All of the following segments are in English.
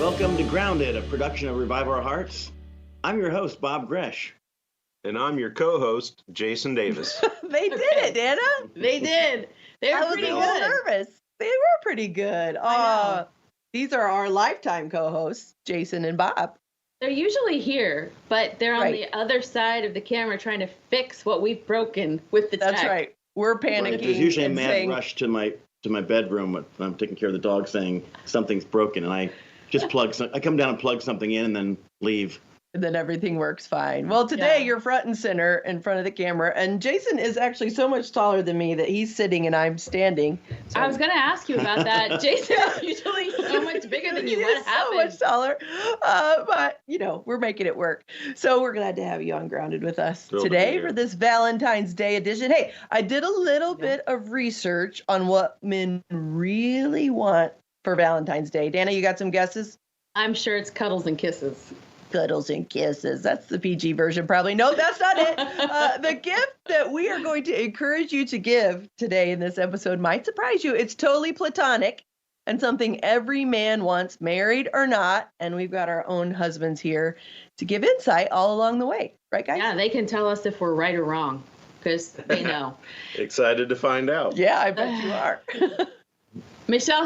Welcome to Grounded, a production of Revive Our Hearts. I'm your host, Bob Gresh. And I'm your co-host, Jason Davis. They did it, Anna. They did. They were pretty I was a little good. nervous. They were pretty good. These are our lifetime co-hosts, Jason and Bob. They're usually here, but they're on the other side of the camera trying to fix what we've broken with the tech. That's right. We're panicking. There's usually a and mad saying, rush to my bedroom when I'm taking care of the dog, saying something's broken, and I just I come down and plug something in and then leave. And then everything works fine. Well, today you're front and center in front of the camera, and Jason is actually so much taller than me that he's sitting and I'm standing. So. I was going to ask you about that. Jason is usually so much bigger than you. What happened? So much taller, but we're making it work. So we're glad to have you on Grounded with us today for this Valentine's Day edition. Hey, I did a little bit of research on what men really want for Valentine's Day. Dana, you got some guesses? I'm sure it's cuddles and kisses. Cuddles and kisses. That's the PG version, probably. No, that's not it. The gift that we are going to encourage you to give today in this episode might surprise you. It's totally platonic and something every man wants, married or not. And we've got our own husbands here to give insight all along the way. Right, guys? Yeah, they can tell us if we're right or wrong because they know. Excited to find out. Yeah, I bet you are. Michelle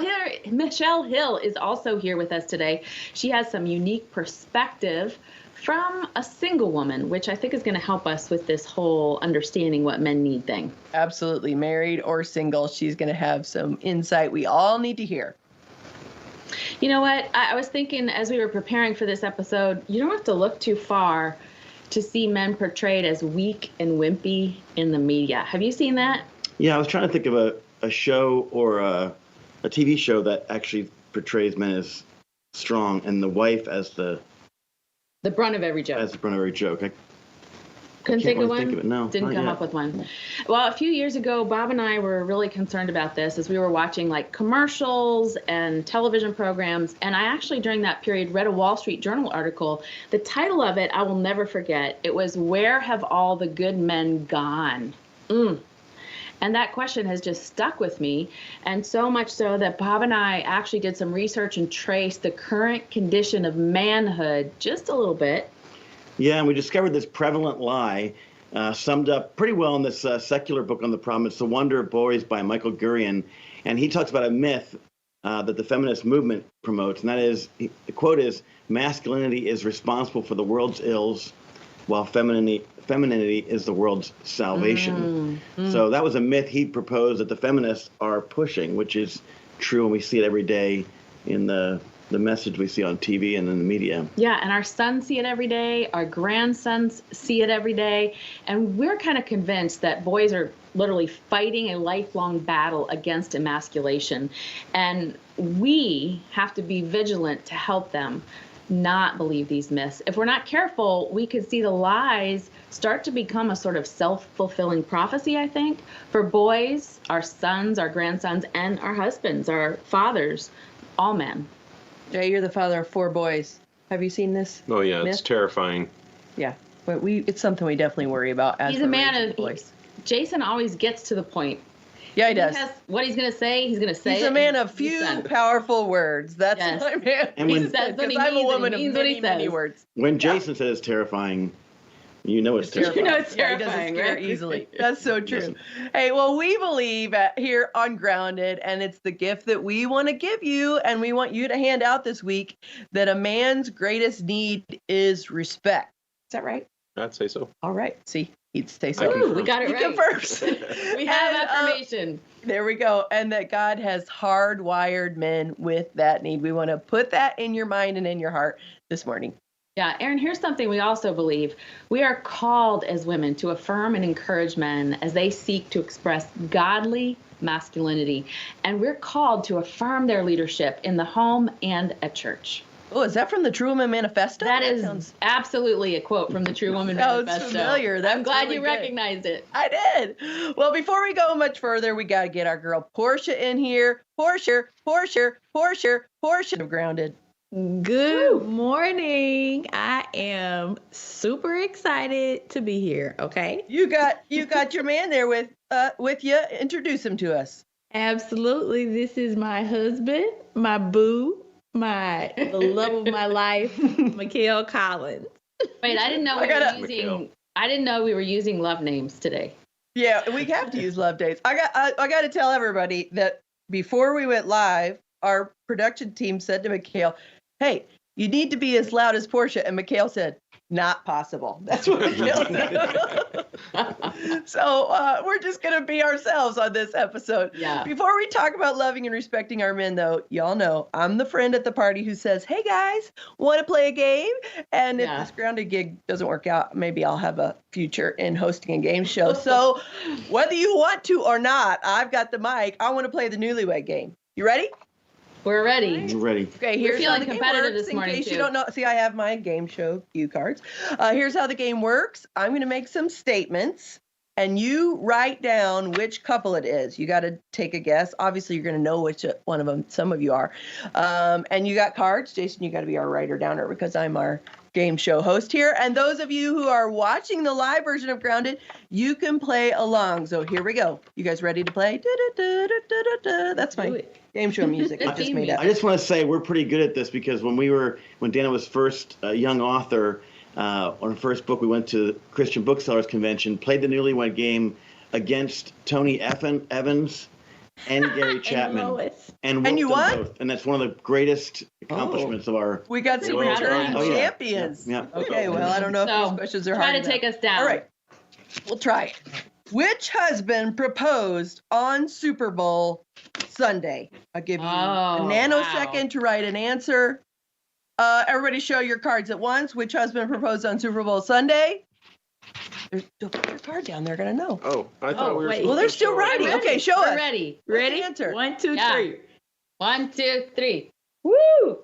Hill is also here with us today. She has some unique perspective from a single woman, which I think is going to help us with this whole understanding what men need thing. Absolutely. Married or single, she's going to have some insight we all need to hear. You know what? I was thinking as we were preparing for this episode, you don't have to look too far to see men portrayed as weak and wimpy in the media. Have you seen that? Yeah, I was trying to think of a show or a TV show that actually portrays men as strong and the wife as the brunt of every joke. As the brunt of every joke. Couldn't think of one? No, didn't come up with one. Well, a few years ago, Bob and I were really concerned about this as we were watching like commercials and television programs. And I actually, during that period, read a Wall Street Journal article. The title of it, I will never forget. It was, "Where Have All the Good Men Gone?" And that question has just stuck with me, and so much so that Bob and I actually did some research and traced the current condition of manhood just a little bit. Yeah, and we discovered this prevalent lie summed up pretty well in this secular book on the problem. It's The Wonder of Boys by Michael Gurian, and he talks about a myth that the feminist movement promotes, and that is, the quote is, "Masculinity is responsible for the world's ills, while femininity is the world's salvation." So that was a myth he proposed that the feminists are pushing, which is true, and we see it every day in the message we see on TV and in the media. Yeah, and our sons see it every day, our grandsons see it every day, and we're kind of convinced that boys are literally fighting a lifelong battle against emasculation, and we have to be vigilant to help them not believe these myths. If we're not careful, we could see the lies start to become a sort of self-fulfilling prophecy, I think, for boys, our sons, our grandsons, and our husbands, our fathers, all men. Jay, you're the father of 4 boys. Have you seen this? Oh, yeah, myth? it's terrifying. Yeah, but it's something we definitely worry about as He's a man of boys. Jason always gets to the point. Yeah, he does. What he's going to say, he's going to say He's it. a man of few powerful words. That's what I'm man. And when, because I'm a woman of many words. When Jason says terrifying, you know it's terrifying. You know it's terrifying, he doesn't scare right? easily. That's so true. Hey, well, we believe here on Grounded, and it's the gift that we want to give you, and we want you to hand out this week, that a man's greatest need is respect. Is that right? I'd say so. All right. See, he'd say so. Ooh, we got it right. He confirms. We have affirmation. There we go. And that God has hardwired men with that need. We want to put that in your mind and in your heart this morning. Yeah, Aaron, here's something we also believe. We are called as women to affirm and encourage men as they seek to express godly masculinity. And we're called to affirm their leadership in the home and at church. Oh, is that from the True Woman Manifesto? That is absolutely a quote from the True Woman Manifesto. Sounds familiar. I'm glad really you recognized it. I did. Well, before we go much further, we got to get our girl Portia in here. Portia of Grounded. Good morning. I am super excited to be here. Okay. You got your man there with you. Introduce him to us. Absolutely. This is my husband, my boo, the love of my life, Mikhail Collins. Wait, I didn't know I didn't know we were using love names today. Yeah, we have to use love dates. I got to tell everybody that before we went live, our production team said to Mikhail, "Hey, you need to be as loud as Portia." And Mikhail said, "Not possible." That's what Mikhail said. So we're just going to be ourselves on this episode. Yeah. Before we talk about loving and respecting our men, though, y'all know I'm the friend at the party who says, "Hey, guys, want to play a game?" And if this grounded gig doesn't work out, maybe I'll have a future in hosting a game show. So whether you want to or not, I've got the mic. I want to play the newlywed game. You ready? We're ready. We're ready. Okay, here's feeling how the game competitive works. this morning, In case too. you don't know, see, I have my game show cue cards. Here's how the game works. I'm going to make some statements, and you write down which couple it is. You got to take a guess. Obviously, you're going to know which one of them. Some of you are. And you got cards. Jason, you got to be our writer downer because I'm our game show host here. And those of you who are watching the live version of Grounded, you can play along. So here we go. You guys ready to play? That's my game show music I just made up. I just want to say we're pretty good at this because when Dana was first a young author, on her first book, we went to the Christian Booksellers Convention, played the Newlywed Game against Tony Evans and Gary Chapman. And you won? Both. And that's one of the greatest accomplishments of our... We got some returning champions. Yeah. Okay, well, I don't know if these questions are hard Try to take us down. All right, we'll try it. Which husband proposed on Super Bowl Sunday? I'll give you a nanosecond to write an answer. Everybody show your cards at once. Which husband proposed on Super Bowl Sunday? Don't put your card down. They're going to know. Oh, I thought we were. Well, they're still writing. Okay, show us. We're ready. Ready? Answer. 1, 2, 3. 1, 2, 3. Woo!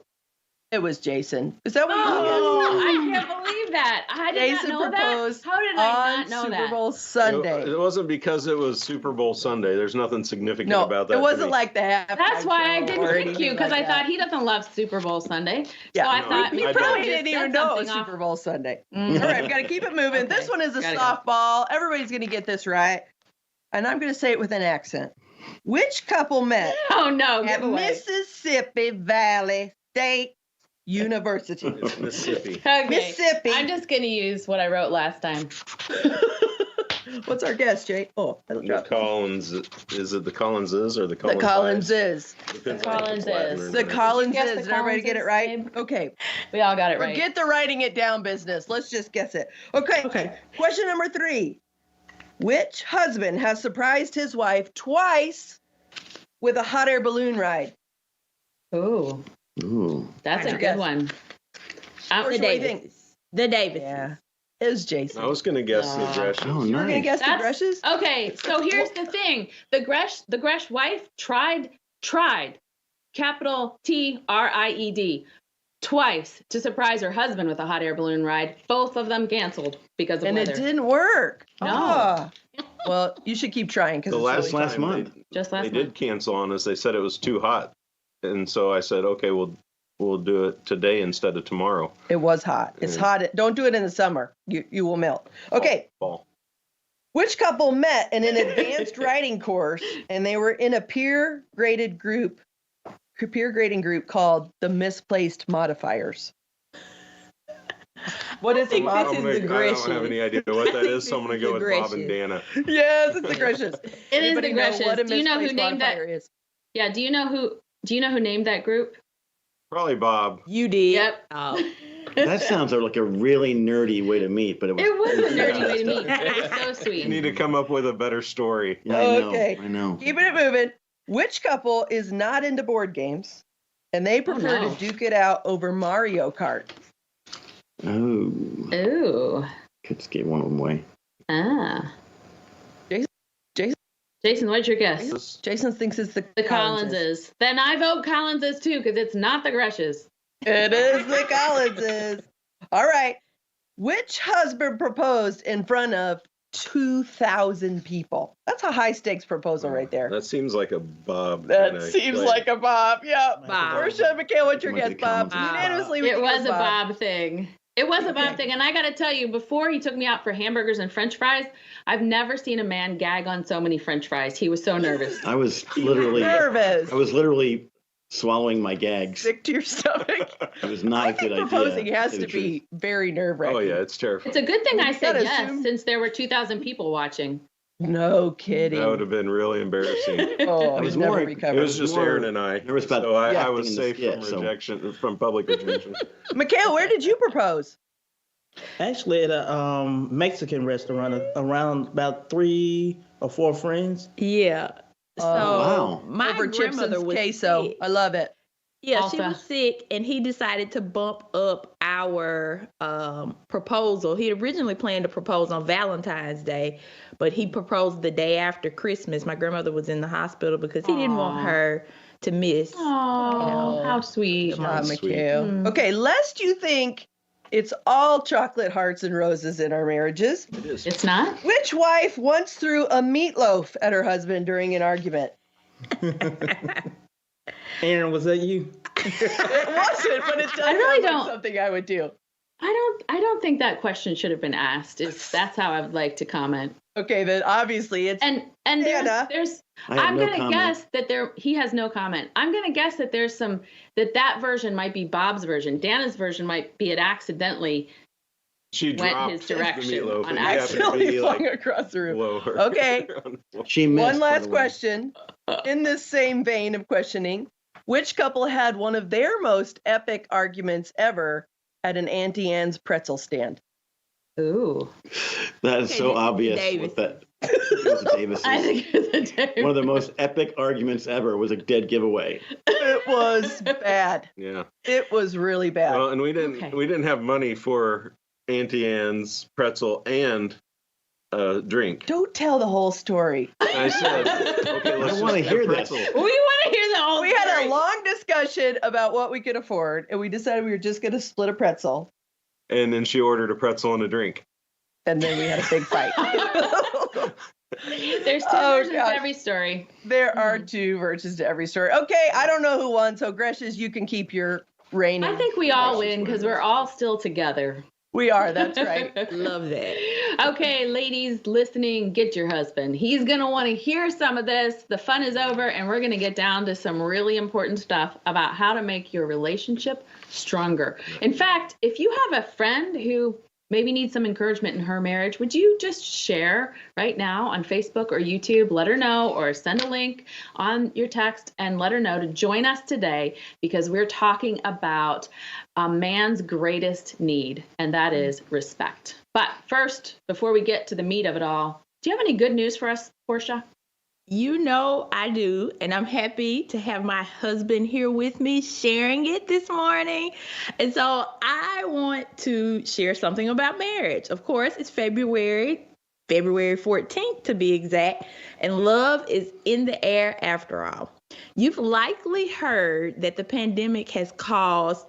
It was Jason. Is that what you I can't believe that. I did Jason not know that. proposed How did I not know on that? Super Bowl Sunday. It wasn't because it was Super Bowl Sunday. There's nothing significant about that. It wasn't like the halftime That's why I show didn't or pick anything you, because like I thought that. he doesn't love Super Bowl Sunday. Yeah. So I No, thought I He don't. probably just didn't said even know it was something off. Super Bowl Sunday. Mm. All right, I've got to keep it moving. This one is a Gotta softball. Everybody's going to get this right. And I'm going to say it with an accent. Which couple met Oh no! at Give away. Mississippi Valley State University? Mississippi. Okay. Mississippi. I'm just gonna use what I wrote last time. What's our guess, Jay? Oh, that'll The drop. Collins. Is it the Collinses or the The Collins? Collinses. Depends The on if it's Latin Collinses. or The not. Collinses. Guess the Did everybody get it Collinses, right? babe. Okay. We all got it right. Forget the writing it down business. Let's just guess it. Okay. Question number 3. Which husband has surprised his wife twice with a hot air balloon ride? Ooh, Ooh. that's a Your good guess. one. Portia, what do you think? The Davises. Yeah. It was Jason. I was going to guess the Greshams. Oh, You were going to nice. guess the Greshes? Okay, so here's the thing: the Gresh wife tried, capital TRIED, twice to surprise her husband with a hot air balloon ride. Both of them canceled because of And weather. it didn't work. No. Ah. Well, you should keep trying because The it's last really last time month. Just last they month. did cancel on us. They said it was too hot, and so I said, okay, we'll do it today instead of tomorrow. It was hot. It's hot. Don't do it in the summer. You will melt. Okay. Fall. Which couple met in an advanced writing course and they were in a peer grading group called the Misplaced Modifiers? What is think it? this Bob? is I the don't Gresham. have any idea what that is, so I'm going to go with The Bob and Dana. Yes, it's the Greshes. It is Anybody the know Greshes. what a Do you know who misplaced named that? modifier is? Yeah. Do you know who named that group? Probably Bob. You did. Yep. Oh. That sounds like a really nerdy way to meet, but it was. It was a nerdy way to meet. It was so You sweet. need to come up with a better story. Yeah, I know. Okay. I know. Keeping it moving. Which couple is not into board games and they prefer no. to duke it out over Mario Kart? Oh. Ooh. Kids gave one of them away. Ah. Jason? Jason, what's your guess? Jason thinks it's the Collinses. Then I vote Collinses too, because it's not the Greshes. It is the Collinses. All right. Which husband proposed in front of 2,000 people? That's a high stakes proposal right there. That seems like a Bob. That kinda seems play. like a Bob. Yeah. Bob. Portia, Mikhail, what's your Might guess, be the Bob? Collinses. Unanimously, It was a Bob thing. It was a Bob thing. And I got to tell you, before he took me out for hamburgers and French fries, I've never seen a man gag on so many French fries. He was so nervous. I was literally Nervous. swallowing my gags. Sick to your stomach. It was not a good idea. Proposing has to the truth. be very nerve-wracking. Oh yeah, it's terrifying. It's a good thing I said gotta yes, assume- since there were 2,000 people watching. No kidding. That would have been really embarrassing. Oh, It was he's never more- recovered. It was just more Aaron and I. nervous about So I acting was in the safe skit, from so- rejection, from public rejection. Mikhail, where did you propose? Actually, at a Mexican restaurant, around about 3 or 4 friends. Yeah. So wow. my Over chips grandmother and was queso. sick. I love it. Yeah, she Alpha. was sick, and he decided to bump up our proposal. He originally planned to propose on Valentine's Day, but he proposed the day after Christmas. My grandmother was in the hospital because he didn't want Aw. her to miss. Oh, how sweet. Ah, That's sweet. Mikhail. Mm. Okay, lest you think it's all chocolate hearts and roses in our marriages, It is. It's not? which wife once threw a meatloaf at her husband during an argument? Aaron, was that you? It wasn't, but it does I really sound like don't- something I would do. I don't think that question should have been asked. That's how I would like to comment. Okay, then obviously it's And Anna. there's I have I'm no gonna comment. guess that he has no comment. I'm gonna guess that there's that version might be Bob's version. Dana's version might be it accidentally. She Went dropped his direction the meatloaf on and he happened to accidentally be flung like across the room. below her. Okay. on the floor. She missed. One by last the way. question. In this same vein of questioning, which couple had one of their most epic arguments ever at an Auntie Anne's pretzel stand? Ooh. That is Okay, so this is obvious. Davis. With that. It was the Davises. I think it's a One of the most epic arguments ever was a dead giveaway. It was bad. Yeah. It was really bad. Well, and we Okay. didn't have money for Auntie Anne's pretzel and drink. Don't tell the whole story. I said, okay, let's wanna just hear have this. pretzel. We want to hear the whole We had story. a long discussion about what we could afford, and we decided we were just going to split a pretzel. And then she ordered a pretzel and a drink. And then we had a big fight. There's two Oh, versions gosh. to every story. There are two versions to every story. Okay, I don't know who won, so Grecious, you can keep your reigning. I think we all win because we're all still together. We are, that's right. Love that. Okay, ladies listening, get your husband. He's going to want to hear some of this. The fun is over, and we're going to get down to some really important stuff about how to make your relationship stronger. In fact, if you have a friend who maybe needs some encouragement in her marriage, would you just share right now on Facebook or YouTube? Let her know, or send a link on your text and let her know to join us today, because we're talking about a man's greatest need, and that is respect. But first, before we get to the meat of it all, do you have any good news for us, Portia? You know I do, and I'm happy to have my husband here with me sharing it this morning. And so I want to share something about marriage. Of course, it's February 14th to be exact, and love is in the air after all. You've likely heard that the pandemic has caused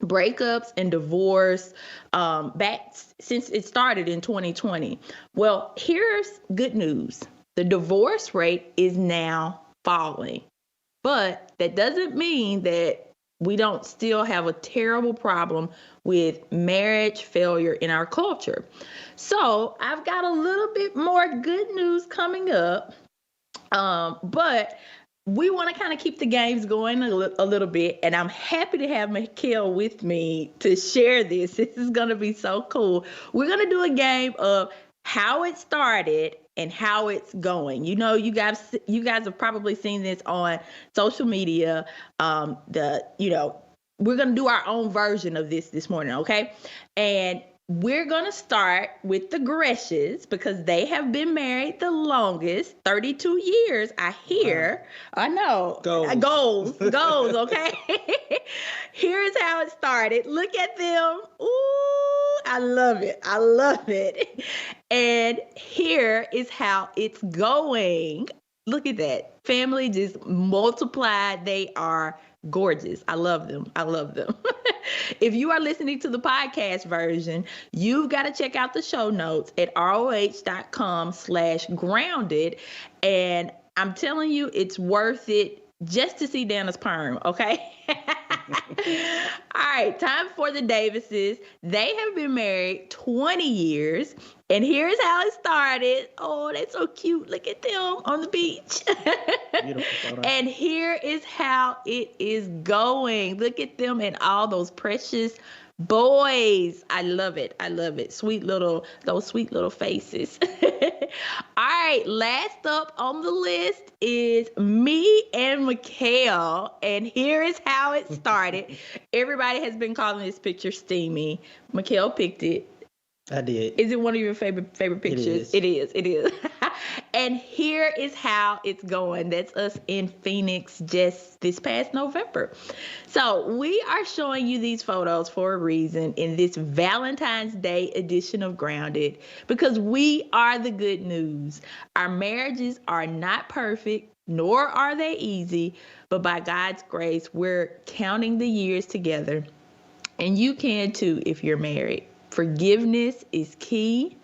breakups and divorce back since it started in 2020. Well, here's good news. The divorce rate is now falling, but that doesn't mean that we don't still have a terrible problem with marriage failure in our culture. So I've got a little bit more good news coming up, but we want to kind of keep the games going a little bit, and I'm happy to have Mikhail with me to share this. This is going to be so cool. We're going to do a game of how it started and how it's going. You know, you guys have probably seen this on social media. We're going to do our own version of this morning, okay? And we're going to start with the Greshes because they have been married the longest, 32 years, I hear. Wow. I know. Goals, okay? Here's how it started. Look at them. Ooh, I love it. And here is how it's going. Look at that. Family just multiplied. They are gorgeous. I love them. If you are listening to the podcast version, you've got to check out the show notes at roh.com/grounded. And I'm telling you, it's worth it just to see Dana's perm, okay? right, time for the Davises. They have been married 20 years. And here's how it started. Oh, they're so cute. Look at them on the beach. Beautiful photo. And here is how it is going. Look at them and all those precious boys. I love it. I love it. Those sweet little faces. All right, last up on the list is me and Mikhail. And here is how it started. Everybody has been calling this picture steamy. Mikhail picked it. I did. Is it one of your favorite pictures? It is. And here is how it's going. That's us in Phoenix just this past November. So we are showing you these photos for a reason in this Valentine's Day edition of Grounded, because we are the good news. Our marriages are not perfect, nor are they easy, but by God's grace, we're counting the years together. And you can too if you're married. Forgiveness is key,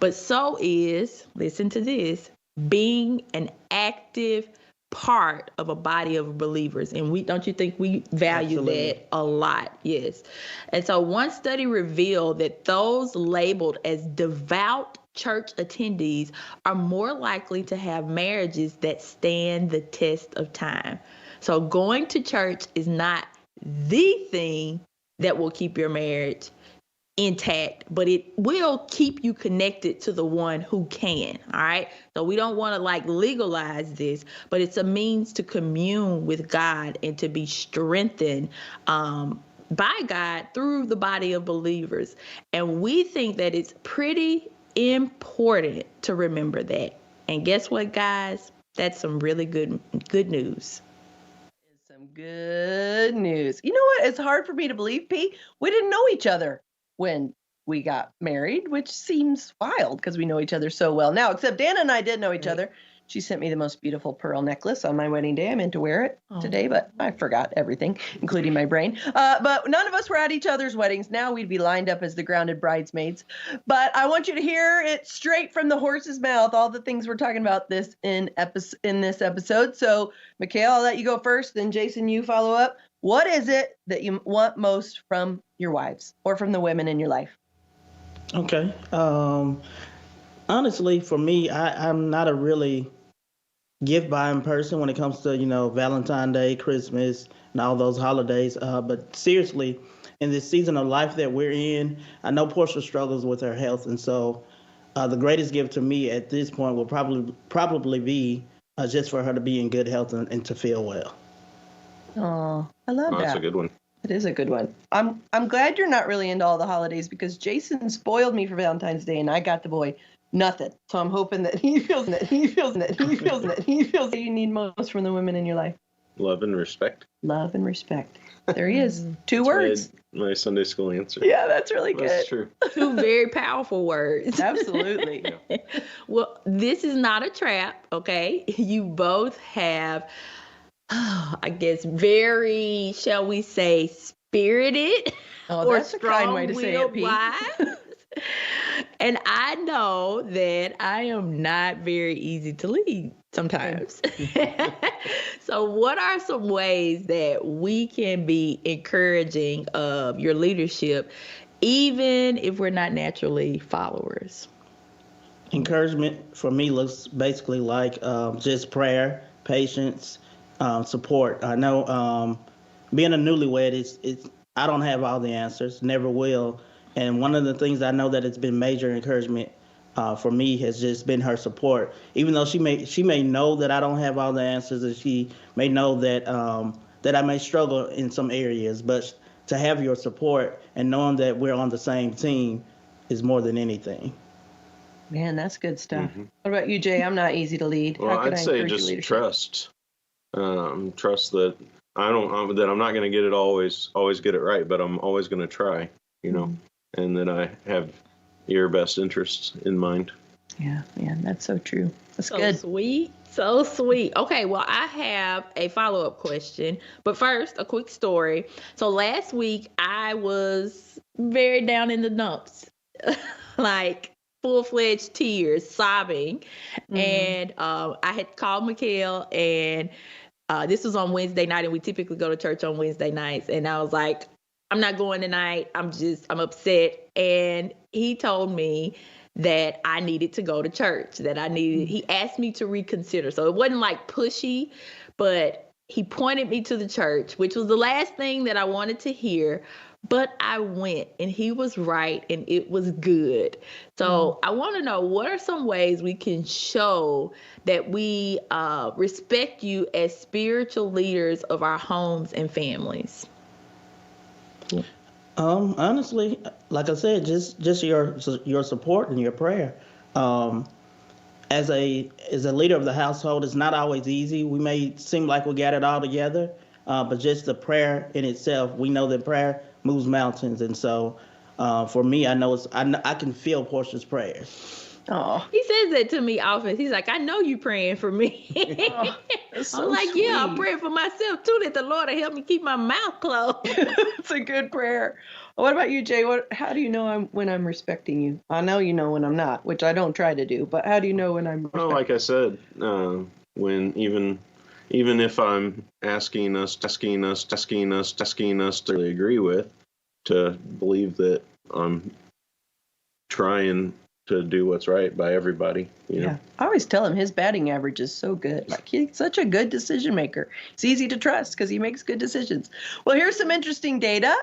but so is, listen to this, being an active part of a body of believers. And don't you think we value Absolutely. that a lot? Yes. And so one study revealed that those labeled as devout church attendees are more likely to have marriages that stand the test of time. So going to church is not the thing that will keep your marriage intact, but it will keep you connected to the one who can. All right. So we don't want to legalize this, but it's a means to commune with God and to be strengthened by God through the body of believers. And we think that it's pretty important to remember that. And guess what, guys? That's some really good news. Some good news. You know what? It's hard for me to believe, Pete. We didn't know each other when we got married, which seems wild because we know each other so well now, except Dana and I did know each other. She sent me the most beautiful pearl necklace on my wedding day. I meant to wear it today, but I forgot everything, including my brain. But none of us were at each other's weddings. Now we'd be lined up as the grounded bridesmaids. But I want you to hear it straight from the horse's mouth, all the things we're talking about in this episode. So, Mikhail, I'll let you go first. Then, Jason, you follow up. What is it that you want most from your wives or from the women in your life? Okay. Honestly, for me, I'm not a really gift buying person when it comes to, Valentine's Day, Christmas, and all those holidays. But seriously, in this season of life that we're in, I know Portia struggles with her health. And so the greatest gift to me at this point will probably be just for her to be in good health and to feel well. Oh, I love that. That's a good one. It is a good one. I'm glad you're not really into all the holidays because Jason spoiled me for Valentine's Day and I got the boy nothing. So I'm hoping that he feels that you need most from the women in your life. Love and respect. Love and respect. There he is. Two words. My Sunday school answer. Yeah, that's really good. That's true. Two very powerful words. Absolutely. Yeah. Well, this is not a trap, okay? You both have, I guess, very, shall we say, spirited Oh, that's a kind way to say it, Pete. wives. And I know that I am not very easy to lead sometimes. So what are some ways that we can be encouraging of your leadership, even if we're not naturally followers? Encouragement for me looks basically like just prayer, patience, support. I know being a newlywed, I don't have all the answers, never will. And one of the things I know that it's been major encouragement for me has just been her support. Even though she may know that I don't have all the answers, and she may know that that I may struggle in some areas, but to have your support and knowing that we're on the same team is more than anything. Man, that's good stuff. Mm-hmm. What about you, Jay? I'm not easy to lead. Well, I'd say just trust. Trust that that I'm not going to get it always get it right, but I'm always going to try, mm-hmm. And that I have your best interests in mind. Yeah, man, that's so true. That's so good. So sweet. Okay, well, I have a follow-up question, but first, a quick story. So last week, I was very down in the dumps, like full-fledged tears, sobbing, and I had called Mikhail and This was on Wednesday night, and we typically go to church on Wednesday nights. And I was like, I'm not going tonight. I'm upset. And he told me that I needed to go to church, he asked me to reconsider. So it wasn't like pushy, but he pointed me to the church, which was the last thing that I wanted to hear. But I went, and he was right, and it was good. So I want to know, what are some ways we can show that we respect you as spiritual leaders of our homes and families? Honestly, like I said, just your support and your prayer. As a leader of the household, it's not always easy. We may seem like we got it all together, but just the prayer in itself, we know that prayer moves mountains. And so for me, I can feel Portia's prayers. Oh, he says that to me often. He's like, I know you praying for me. So I'm like, sweet. yeah, I'm praying for myself too, that the Lord will help me keep my mouth closed. It's a good prayer. What about you, Jay? How do you know when I'm respecting you? I know you know when I'm not, which I don't try to do, but how do you know when I'm Well, like I said, when even if I'm asking us to really agree with, to believe that I'm trying to do what's right by everybody. You know? Yeah, I always tell him his batting average is so good. Like, he's such a good decision maker. It's easy to trust because he makes good decisions. Well, here's some interesting data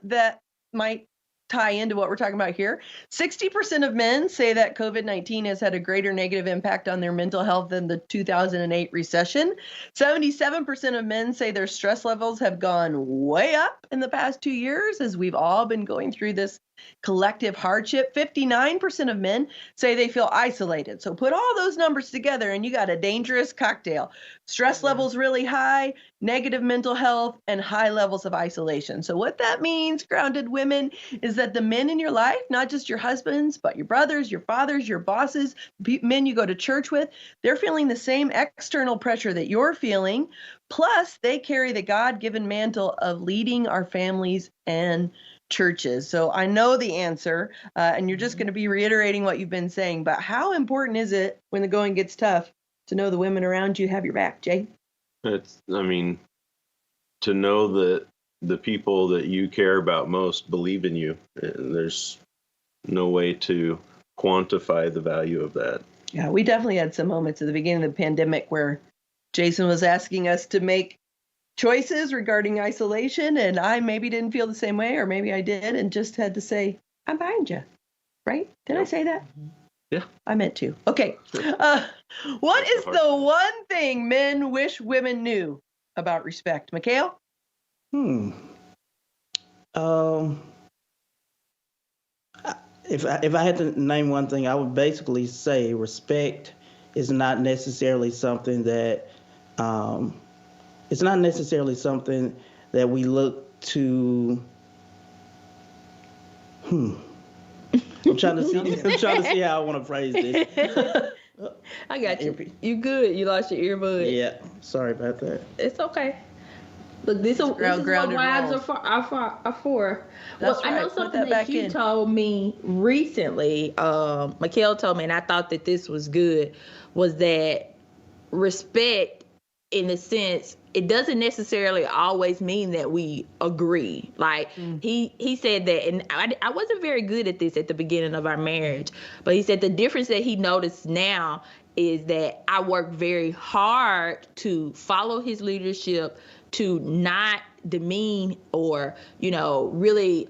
that might tie into what we're talking about here. 60% of men say that COVID-19 has had a greater negative impact on their mental health than the 2008 recession. 77% of men say their stress levels have gone way up in the past 2 years, as we've all been going through this collective hardship. 59% of men say they feel isolated. So put all those numbers together and you got a dangerous cocktail. Stress levels really high, negative mental health, and high levels of isolation. So what that means, grounded women, is that the men in your life, not just your husbands, but your brothers, your fathers, your bosses, men you go to church with, they're feeling the same external pressure that you're feeling. Plus, they carry the God-given mantle of leading our families and churches. So I know the answer, and you're just going to be reiterating what you've been saying, but how important is it when the going gets tough to know the women around you have your back, Jay? To know that the people that you care about most believe in you. There's no way to quantify the value of that. Yeah, we definitely had some moments at the beginning of the pandemic where Jason was asking us to make choices regarding isolation, and I maybe didn't feel the same way, or maybe I did, and just had to say, I'm behind you, right? Did I say that? Yeah. I meant to. Okay. What is the one thing men wish women knew about respect? Mikhail? If I had to name one thing, I would basically say respect is not necessarily something that it's not necessarily something that we look to. I'm trying to see how I want to phrase this. I got you. You good? You lost your earbud. Yeah. Sorry about that. It's okay. Look, this is what wives are for. That's I know right. something that you told me recently. Mikhail told me, and I thought that this was good, was that respect, in the sense, it doesn't necessarily always mean that we agree. Like he said that, and I wasn't very good at this at the beginning of our marriage, but he said the difference that he noticed now is that I work very hard to follow his leadership, to not demean or, really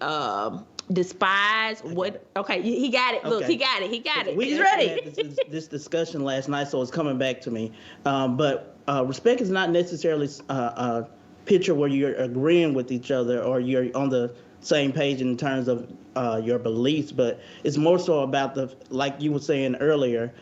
despise what. Okay, he got it. Look, he got it. He's ready. Had this discussion last night, so it's coming back to me. But respect is not necessarily a picture where you're agreeing with each other or you're on the same page in terms of your beliefs, but it's more so about like you were saying earlier,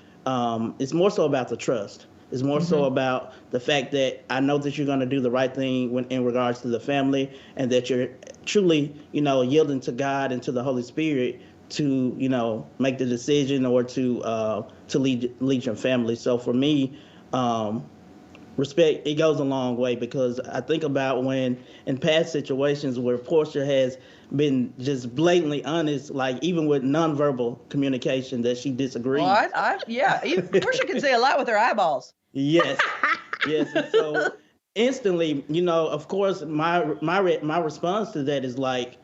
it's more so about the trust. It's more so about the fact that I know that you're going to do the right thing in regards to the family, and that you're truly, yielding to God and to the Holy Spirit to, make the decision or to lead your family. So for me, respect, it goes a long way, because I think about when in past situations where Portia has been just blatantly honest, like even with nonverbal communication, that she disagrees. Well, yeah, Portia can say a lot with her eyeballs. Yes. And so instantly, of course, my response to that is like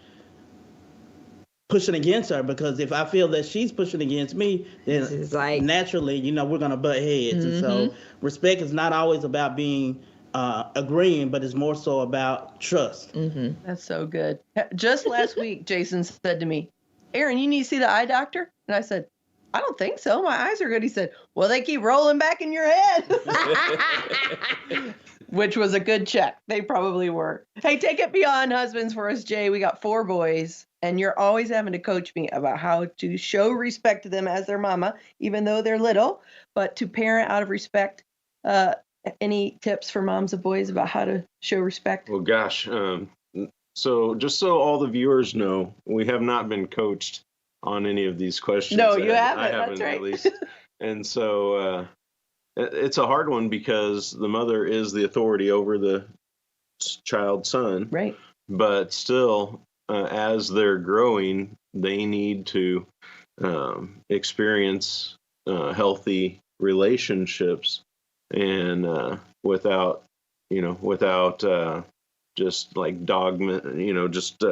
pushing against her, because if I feel that she's pushing against me, then It's like, naturally, we're gonna butt heads. And so respect is not always about being agreeing, but it's more so about trust. That's so good. Just last week, Jason said to me, Aaron, you need to see the eye doctor? And I said, I don't think so. My eyes are good. He said, well, they keep rolling back in your head. Which was a good check. They probably were. Hey, take it beyond husbands for us, Jay. We got 4 boys, and you're always having to coach me about how to show respect to them as their mama, even though they're little, but to parent out of respect. Any tips for moms of boys about how to show respect? Well, gosh. So just so all the viewers know, we have not been coached on any of these questions. No, you haven't. I haven't, That's right. at least. And so it's a hard one, because the mother is the authority over the child's son. Right. But still, as they're growing, they need to experience healthy relationships, and without just like dogma, just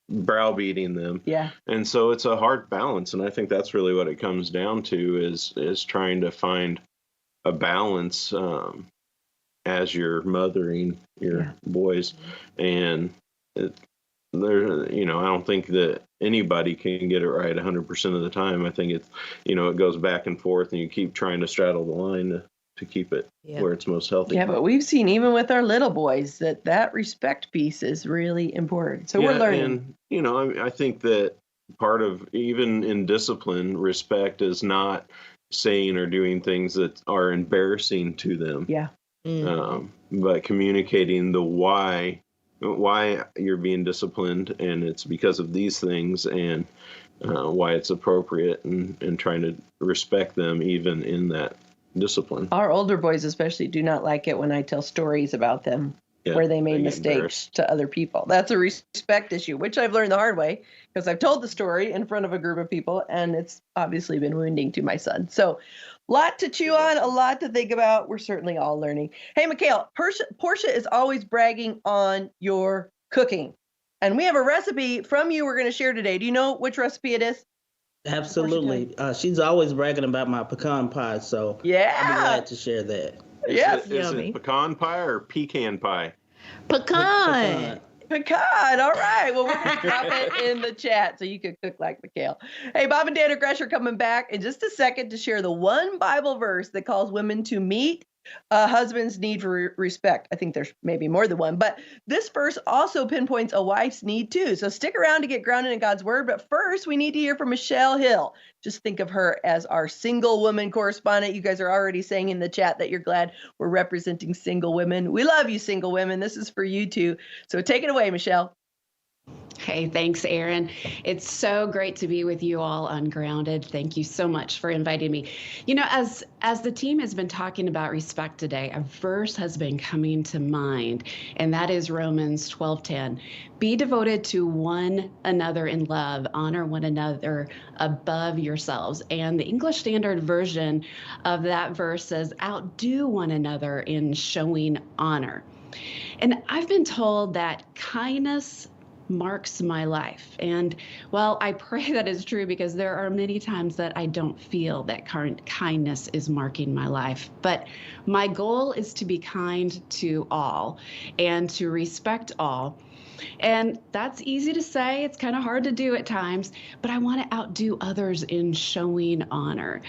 browbeating them. Yeah. And so it's a hard balance, and I think that's really what it comes down to is trying to find a balance as you're mothering your boys. And I don't think that anybody can get it right 100% of the time. I think it's, it goes back and forth, and you keep trying to straddle the line to keep it where it's most healthy. Yeah, but we've seen even with our little boys that respect piece is really important. So we're learning. And, I think that part of, even in discipline, respect is not saying or doing things that are embarrassing to them. Yeah. But communicating the why you're being disciplined, and it's because of these things, and why it's appropriate, and trying to respect them even in that discipline. Our older boys especially do not like it when I tell stories about them where they made mistakes to other people. That's a respect issue, which I've learned the hard way, because I've told the story in front of a group of people, and it's obviously been wounding to my son. So a lot to chew on, a lot to think about. We're certainly all learning. Hey, Mikhail, Portia is always bragging on your cooking. And we have a recipe from you we're going to share today. Do you know which recipe it is? Absolutely. She's always bragging about my pecan pie, so I'll be glad to share that. Yes. Is it pecan pie or pecan pie? Pecan. Pecan. All right. Well, we're going to drop it in the chat so you can cook like Mikhail. Hey, Bob and Dan Gresh are coming back in just a second to share the one Bible verse that calls women to meet a husband's need for respect. I think there's maybe more than one, but this verse also pinpoints a wife's need too. So stick around to get grounded in God's word. But first, we need to hear from Michelle Hill. Just think of her as our single woman correspondent. You guys are already saying in the chat that you're glad we're representing single women. We love you, single women. This is for you too. So take it away, Michelle. Hey, thanks, Aaron. It's so great to be with you all on Grounded. Thank you so much for inviting me. As the team has been talking about respect today, a verse has been coming to mind, and that is Romans 12:10. Be devoted to one another in love, honor one another above yourselves. And the English Standard Version of that verse says, outdo one another in showing honor. And I've been told that kindness marks my life. And well, I pray that is true, because there are many times that I don't feel that kindness is marking my life. But my goal is to be kind to all and to respect all. And that's easy to say. It's kind of hard to do at times, but I want to outdo others in showing honor.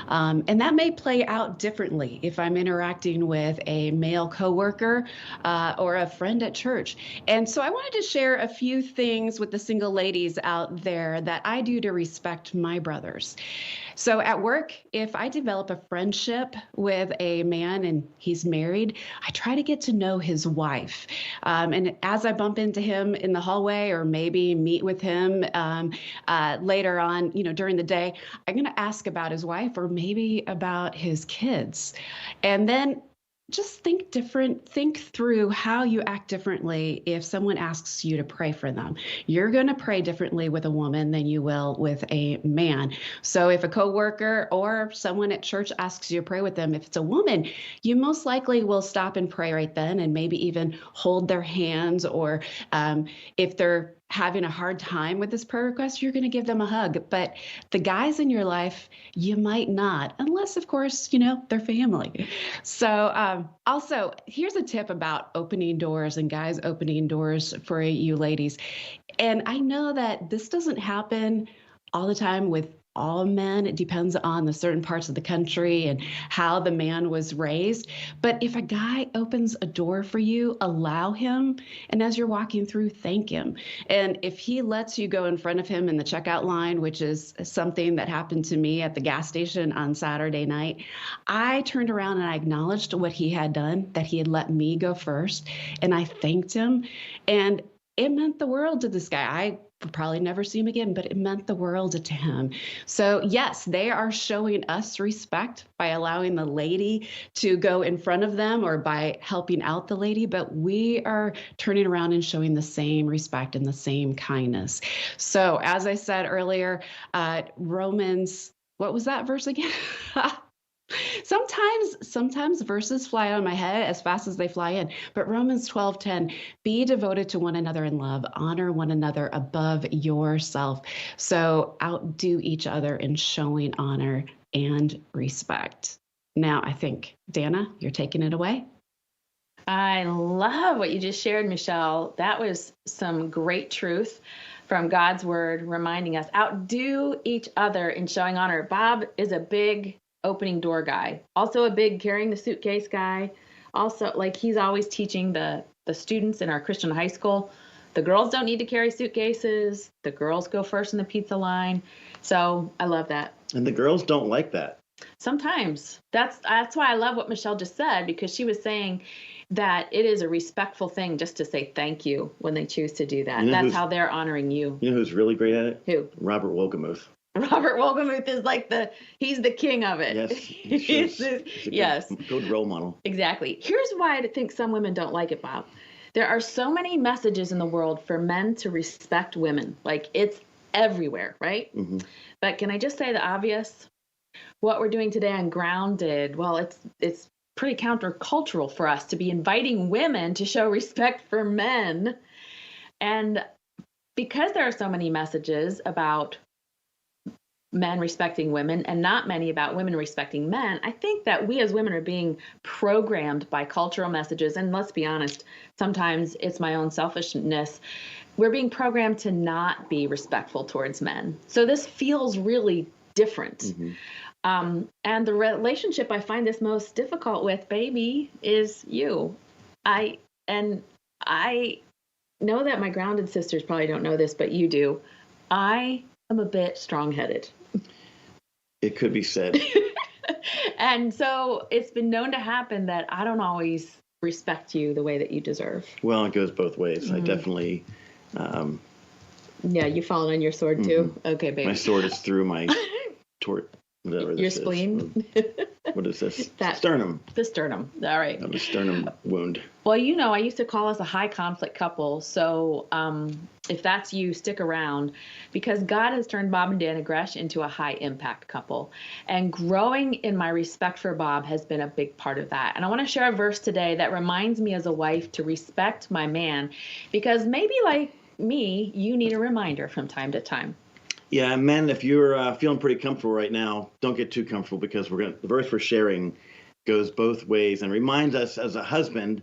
And that may play out differently if I'm interacting with a male coworker or a friend at church. And so I wanted to share a few things with the single ladies out there that I do to respect my brothers. So at work, if I develop a friendship with a man and he's married, I try to get to know his wife. And as I bump into him in the hallway, or maybe meet with him later on, during the day, I'm going to ask about his wife, or maybe about his kids. And then just think different. Think through how you act differently if someone asks you to pray for them. You're going to pray differently with a woman than you will with a man. So if a coworker or someone at church asks you to pray with them, if it's a woman, you most likely will stop and pray right then, and maybe even hold their hands, or if they're having a hard time with this prayer request, you're going to give them a hug. But the guys in your life, you might not, unless, of course, they're family. So also, here's a tip about opening doors and guys opening doors for you ladies. And I know that this doesn't happen all the time with all men. It depends on the certain parts of the country and how the man was raised. But if a guy opens a door for you, allow him. And as you're walking through, thank him. And if he lets you go in front of him in the checkout line, which is something that happened to me at the gas station on Saturday night, I turned around and I acknowledged what he had done, that he had let me go first. And I thanked him. And it meant the world to this guy. I would probably never see him again, but it meant the world to him. So yes, they are showing us respect by allowing the lady to go in front of them or by helping out the lady, but we are turning around and showing the same respect and the same kindness. So as I said earlier, Romans, what was that verse again? Sometimes verses fly out of my head as fast as they fly in, but Romans 12:10, be devoted to one another in love, honor one another above yourself. So outdo each other in showing honor and respect. Now, I think, Dana, you're taking it away. I love what you just shared, Michelle. That was some great truth from God's word, reminding us, outdo each other in showing honor. Bob is a big opening door guy, also a big carrying the suitcase guy. Also, like, he's always teaching the students in our Christian high school, the girls don't need to carry suitcases. The girls go first in the pizza line. So I love that. And the girls don't like that. Sometimes. That's why I love what Michelle just said, because she was saying that it is a respectful thing just to say thank you when they choose to do that. That's how they're honoring you. You know who's really great at it? Who? Robert Wolgemuth. Robert Wolgemuth is like he's the king of it. Yes. Yes. Good role model. Exactly. Here's why I think some women don't like it, Bob. There are so many messages in the world for men to respect women. Like, it's everywhere, right? Mm-hmm. But can I just say the obvious? What we're doing today on Grounded, well, it's pretty countercultural for us to be inviting women to show respect for men. And because there are so many messages about men respecting women and not many about women respecting men, I think that we as women are being programmed by cultural messages. And let's be honest, sometimes it's my own selfishness. We're being programmed to not be respectful towards men. So this feels really different. Mm-hmm. And the relationship I find this most difficult with, baby, is you. I know that my grounded sisters probably don't know this, but you do. I am a bit strong-headed. It could be said. And so it's been known to happen that I don't always respect you the way that you deserve. Well, it goes both ways. Mm-hmm. I definitely... yeah, you fallen on your sword too? Mm-hmm. Okay, baby. My sword is through my whatever your spleen? What is this? Sternum. The sternum. All right. The sternum wound. Well, I used to call us a high conflict couple. So if that's you, stick around, because God has turned Bob and Dana Gresh into a high impact couple. And growing in my respect for Bob has been a big part of that. And I want to share a verse today that reminds me as a wife to respect my man, because maybe like me, you need a reminder from time to time. Yeah, men, if you're feeling pretty comfortable right now, don't get too comfortable, because the verse we're sharing goes both ways and reminds us as a husband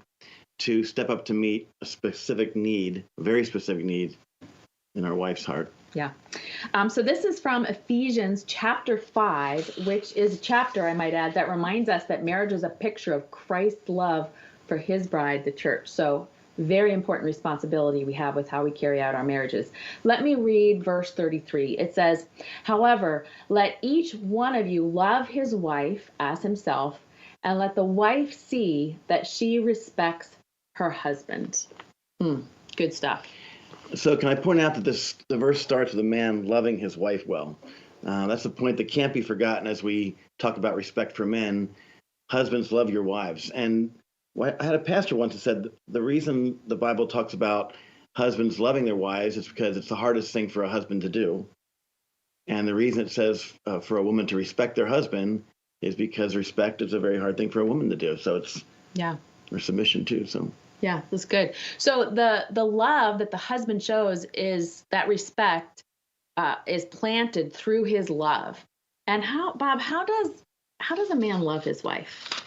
to step up to meet a specific need, a very specific need in our wife's heart. Yeah. So this is from Ephesians chapter 5, which is a chapter, I might add, that reminds us that marriage is a picture of Christ's love for his bride, the church. So very important responsibility we have with how we carry out our marriages. Let me read verse 33. It says, however, let each one of you love his wife as himself, and let the wife see that she respects her husband. Good stuff. So can I point out that the verse starts with a man loving his wife well. That's a point that can't be forgotten as we talk about respect for men. husbands, love your wives. And I had a pastor once who said the reason the Bible talks about husbands loving their wives is because it's the hardest thing for a husband to do. And the reason it says for a woman to respect their husband is because respect is a very hard thing for a woman to do. So it's or submission too. So yeah, that's good. So the love that the husband shows is that respect is planted through his love. And Bob, how does a man love his wife?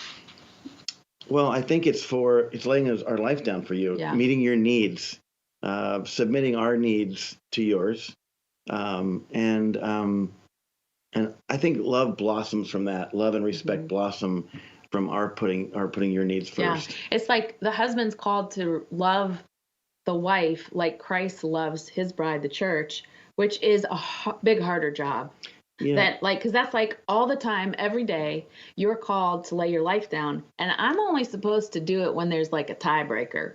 Well, I think it's laying our life down for you, meeting your needs, submitting our needs to yours, and I think love blossoms from that. Love and respect blossom from our putting your needs first. Yeah, it's like the husband's called to love the wife like Christ loves his bride, the church, which is a big, harder job. Yeah. Because that's like all the time, every day, you're called to lay your life down. And I'm only supposed to do it when there's like a tiebreaker.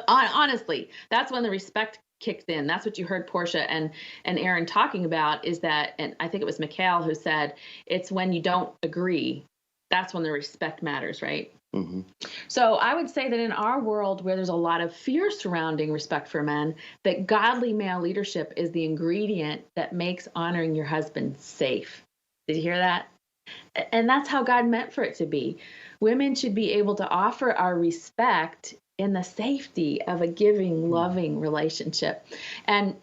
Honestly, that's when the respect kicks in. That's what you heard Portia and Aaron talking about, is that, and I think it was Mikhail who said, it's when you don't agree. That's when the respect matters, right? Mm-hmm. So I would say that in our world where there's a lot of fear surrounding respect for men, that godly male leadership is the ingredient that makes honoring your husband safe. Did you hear that? And that's how God meant for it to be. Women should be able to offer our respect in the safety of a giving, loving relationship. And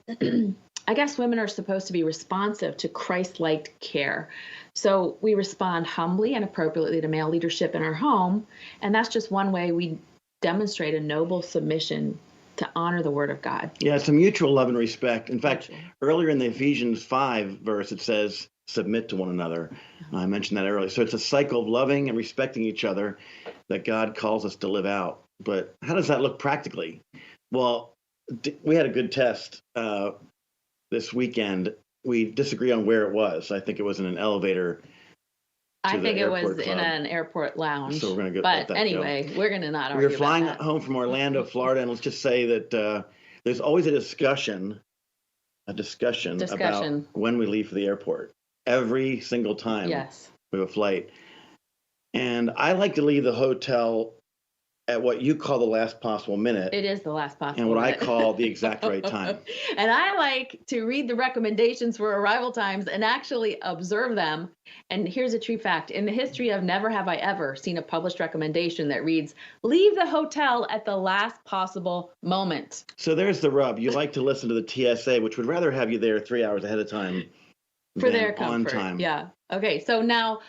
I guess women are supposed to be responsive to Christ-like care. So we respond humbly and appropriately to male leadership in our home. And that's just one way we demonstrate a noble submission to honor the word of God. Yeah, it's a mutual love and respect. In fact, earlier in the Ephesians 5 verse, it says, submit to one another. I mentioned that earlier. So it's a cycle of loving and respecting each other that God calls us to live out. But how does that look practically? Well, we had a good test this weekend. We disagree on where it was. I think it was in an elevator. I think it was in an airport lounge. So we're going to go. But anyway, we're going to not argue. We were flying home from Orlando, Florida, and let's just say that there's always a discussion about when we leave for the airport. Every single time we have a flight. And I like to leave the hotel at what you call the last possible minute. It is the last possible minute. And what minute. I call the exact right time. And I like to read the recommendations for arrival times and actually observe them. And here's a true fact. In the history of never have I ever seen a published recommendation that reads, leave the hotel at the last possible moment. So there's the rub. You like to listen to the TSA, which would rather have you there 3 hours ahead of time. For their comfort. On time. Yeah. Okay. So now,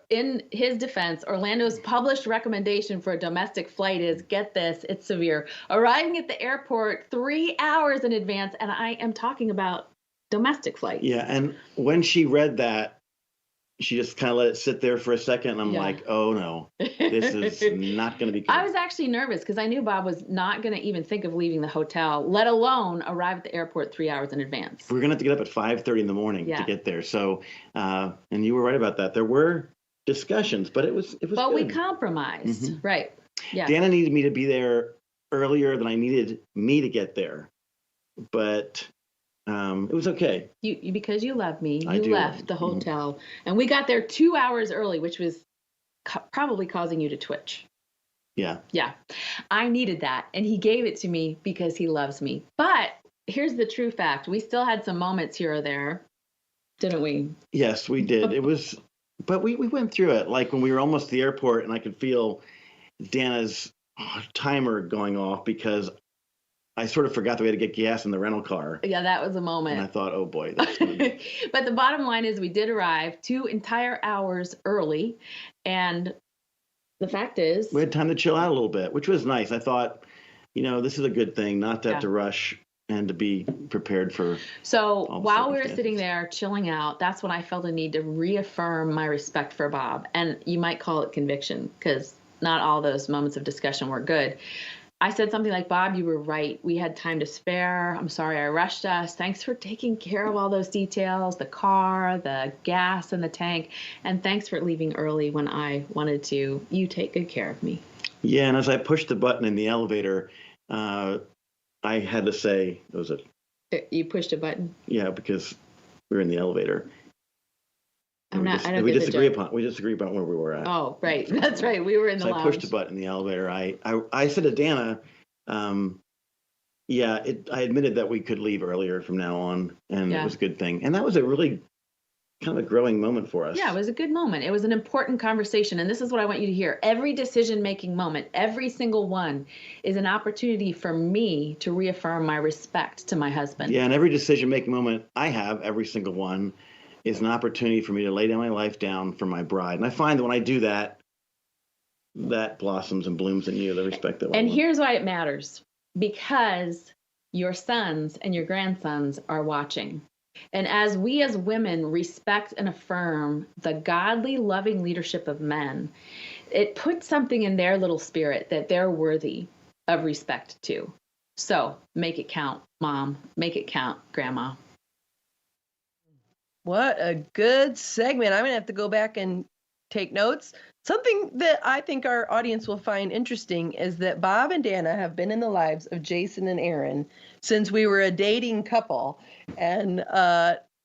in his defense, Orlando's published recommendation for a domestic flight is, get this, it's severe, arriving at the airport 3 hours in advance. And I am talking about domestic flights. Yeah. And when she read that, she just kind of let it sit there for a second. And I'm like, oh, no, this is not going to be good. I was actually nervous because I knew Bob was not going to even think of leaving the hotel, let alone arrive at the airport 3 hours in advance. We're going to have to get up at 5:30 in the morning to get there. So, and you were right about that. There were discussions, but it was But good. We compromised. Mm-hmm. Right. Yeah. Dana needed me to be there earlier than I needed me to get there. But it was okay. You because you love me, you left the hotel, and we got there 2 hours early, which was probably causing you to twitch. Yeah. Yeah. I needed that, and he gave it to me because he loves me. But here's the true fact. We still had some moments here or there, didn't we? Yes, we did. It was, but we went through it. Like when we were almost at the airport, and I could feel Dana's timer going off because I sort of forgot that we had to get gas in the rental car. Yeah, that was a moment. And I thought, oh boy. That's gonna But the bottom line is we did arrive 2 entire hours early. And the fact is, we had time to chill out a little bit, which was nice. I thought, this is a good thing, not to have to rush and to be prepared for. So while we were sitting there chilling out, that's when I felt a need to reaffirm my respect for Bob. And you might call it conviction, because not all those moments of discussion were good. I said something like, Bob, you were right. We had time to spare. I'm sorry I rushed us. Thanks for taking care of all those details, the car, the gas in the tank. And thanks for leaving early when I wanted to. You take good care of me. Yeah, and as I pushed the button in the elevator, I had to say, was it? You pushed a button? Yeah, because we were in the elevator. I don't We get the disagree joke. upon where we were at. Oh, right. That's right. We were in the So I pushed lounge. a button in the elevator. I said to Dana, I admitted that we could leave earlier from now on, and it was a good thing. And that was a really kind of a growing moment for us. Yeah, it was a good moment. It was an important conversation. And this is what I want you to hear. Every decision-making moment, every single one, is an opportunity for me to reaffirm my respect to my husband. Yeah, and every decision-making moment I have, every single one, is an opportunity for me to lay down my life down for my bride. And I find that when I do that, that blossoms and blooms in you, the respect that I And want. here's why it matters. Because your sons and your grandsons are watching. And as we as women respect and affirm the godly, loving leadership of men, it puts something in their little spirit that they're worthy of respect too. So make it count, Mom. Make it count, Grandma. What a good segment. I'm going to have to go back and take notes. Something that I think our audience will find interesting is that Bob and Dana have been in the lives of Jason and Aaron since we were a dating couple, and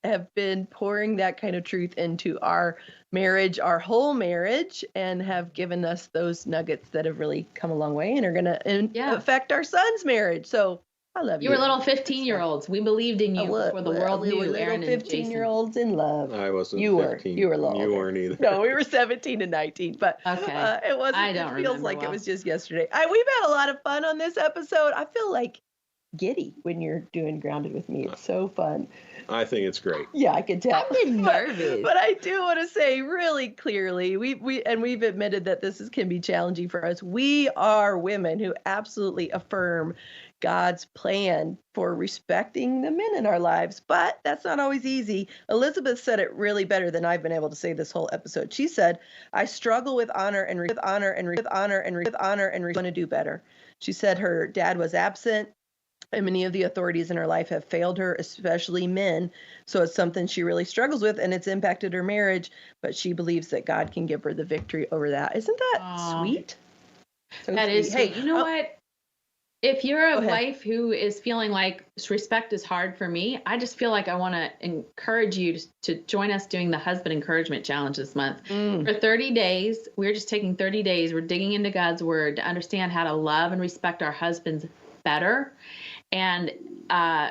have been pouring that kind of truth into our marriage, our whole marriage, and have given us those nuggets that have really come a long way and are going to affect our son's marriage. So I love you. You were little 15-year-olds. We believed in you before the world we knew. were little Aaron and 15-year-olds in love. I wasn't You 15. were a little You older. weren't either. No, we were 17 and 19, but Okay. it wasn't. I don't It feels remember like it well. was just yesterday. We've had a lot of fun on this episode. I feel like giddy when you're doing Grounded with me. It's so fun. I think it's great. Yeah, I can tell. I'm getting nervous. But I do want to say really clearly, we've admitted that can be challenging for us. We are women who absolutely affirm God's plan for respecting the men in our lives, but that's not always easy. Elizabeth said it really better than I've been able to say this whole episode. She said, "I struggle with honor and want to do better." She said her dad was absent, and many of the authorities in her life have failed her, especially men. So it's something she really struggles with, and it's impacted her marriage. But she believes that God can give her the victory over that. Isn't that sweet? So that sweet. is sweet. Hey, you know what? If you're a Go ahead. wife who is feeling like respect is hard for me, I just feel like I want to encourage you to join us doing the Husband Encouragement Challenge this month. For 30 days, we're just taking 30 days. We're digging into God's Word to understand how to love and respect our husbands better. And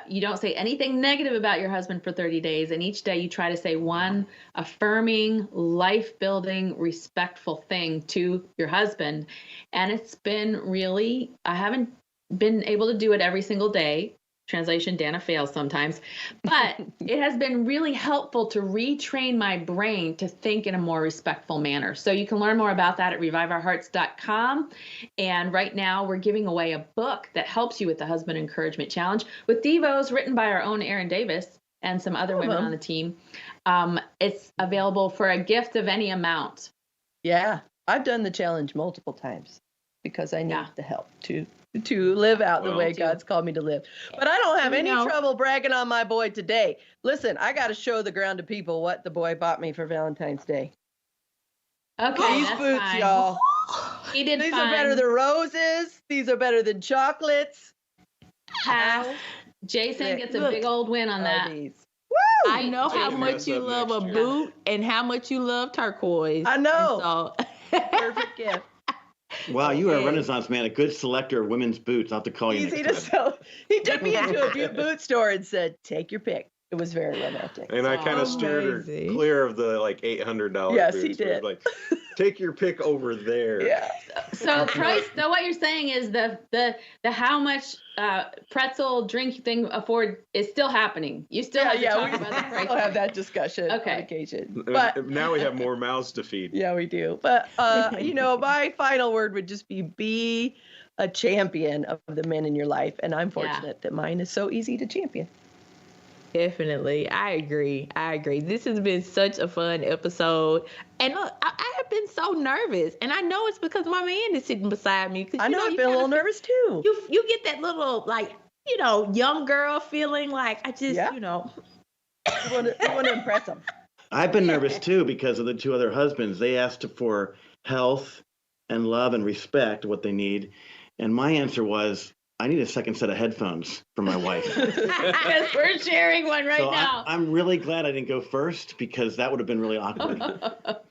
you don't say anything negative about your husband for 30 days. And each day you try to say one affirming, life-building, respectful thing to your husband. And it's been really, I haven't been able to do it every single day. Translation, Dana fails sometimes. But it has been really helpful to retrain my brain to think in a more respectful manner. So you can learn more about that at reviveourhearts.com. And right now we're giving away a book that helps you with the Husband Encouragement Challenge with Devos written by our own Erin Davis and some other women on the team. It's available for a gift of any amount. Yeah, I've done the challenge multiple times because I need the help to live out the way God's called me to live. But I don't have any trouble bragging on my boy today. Listen, I got to show the Grounded people what the boy bought me for Valentine's Day. Okay, These that's boots, fine. y'all. He did These fine. are better than roses. These are better than chocolates. Pass. Jason gets a big old win on that. Woo! I know how Jason much dress you up love a next year. boot and how much you love turquoise. I know. And so, Perfect gift. Wow, you are a Okay. Renaissance man, a good selector of women's boots. I'll have to call you Easy next to time. sell. He took me into a boot store and said, "Take your pick." It was very romantic. And I kind of steered her amazing. clear of the like $800 Yes, boots. he It was did. Like, take your pick over there. Yeah. So price. So what you're saying is the how much pretzel drink thing afford is still happening. You still have to talk we about the price. still have that discussion on Okay. occasion. And But now we have more mouths to feed. yeah, we do. But my final word would just be a champion of the men in your life, and I'm fortunate that mine is so easy to champion. Definitely. I agree. This has been such a fun episode. And look, I have been so nervous. And I know it's because my man is sitting beside me. I know I've been a little nervous too. You get that little, like, young girl feeling like I just, You want to impress them. I've been nervous too because of the two other husbands. They asked for health and love and respect, what they need. And my answer was, I need a second set of headphones for my wife. Because we're sharing one right So now. I'm really glad I didn't go first because that would have been really awkward.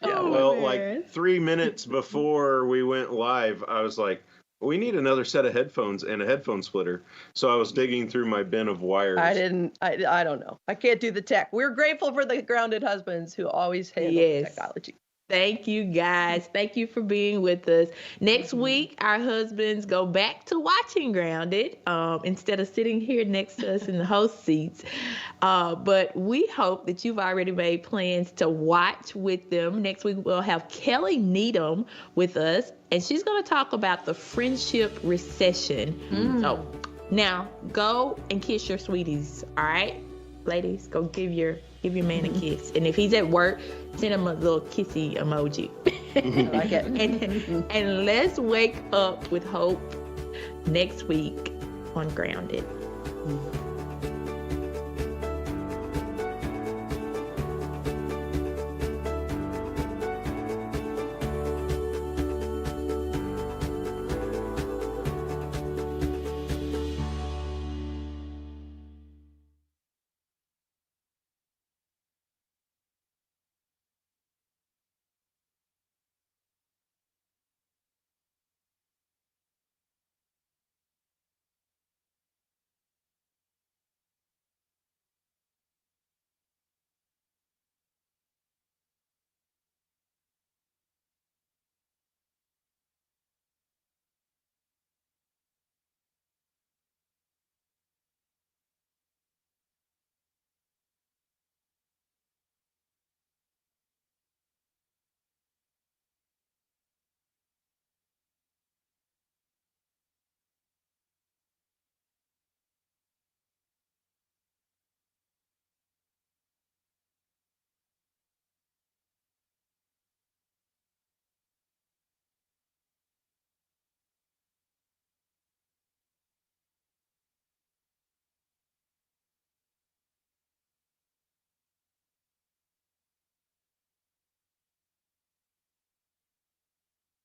Yeah, well, like 3 minutes before we went live, I was like, we need another set of headphones and a headphone splitter. So I was digging through my bin of wires. I don't know. I can't do the tech. We're grateful for the grounded husbands who always handle the technology. Thank you, guys. Thank you for being with us. Next week, our husbands go back to watching Grounded instead of sitting here next to us in the host seats. But we hope that you've already made plans to watch with them. Next week, we'll have Kelly Needham with us, and she's going to talk about the friendship recession. So now go and kiss your sweeties, all right? Ladies, go give your man a kiss. And if he's at work, send him a little kissy emoji. I like it. And let's wake up with hope next week on Grounded.